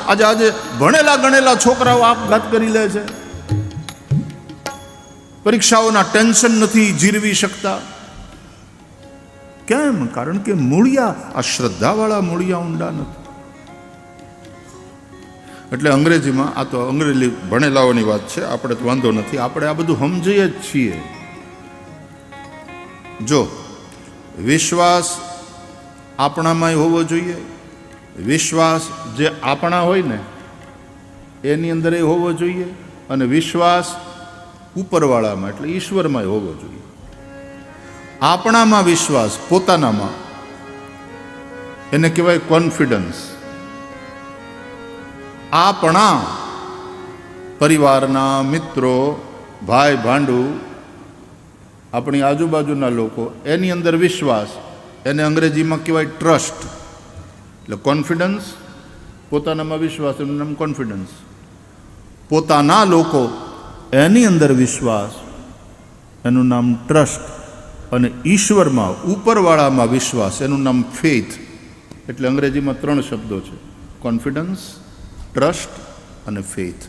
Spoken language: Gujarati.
આજે ભણેલા ગણેલા છોકરાઓ આપઘાત કરી લે છે, પરીક્ષાઓના ટેન્શન નથી જીરવી શકતા. કેમ? કારણ કે મૂળિયા, આ શ્રદ્ધાવાળા મૂળિયા ઊંડા નથી. એટલે અંગ્રેજીમાં, આ તો અંગ્રેજી ભણેલાઓની વાત છે, આપણે તો વાંધો નથી, આપણે આ બધું સમજીએ જ છીએ. જો વિશ્વાસ આપણામાં હોવો જોઈએ, વિશ્વાસ જે આપણા હોય ને એની અંદર એ હોવો જોઈએ, અને વિશ્વાસ ઉપરવાળામાં એટલે ઈશ્વરમાં હોવો જોઈએ. આપણામાં વિશ્વાસ, પોતાનામાં, એને કહેવાય કોન્ફિડન્સ. આપણા પરિવારના મિત્રો, ભાઈ ભાંડુ, આપણી આજુબાજુના લોકો, એની અંદર વિશ્વાસ, એને અંગ્રેજીમાં કહેવાય ટ્રસ્ટ. એટલે કોન્ફિડન્સ, પોતાનામાં વિશ્વાસ, એનું નામ કોન્ફિડન્સ. પોતાના લોકો, એની અંદર વિશ્વાસ, એનું નામ ટ્રસ્ટ. અને ઈશ્વરમાં, ઉપરવાળામાં વિશ્વાસ, એનું નામ ફેથ. એટલે અંગ્રેજીમાં 3 શબ્દો છે: કોન્ફિડન્સ, ટ્રસ્ટ અને ફેથ.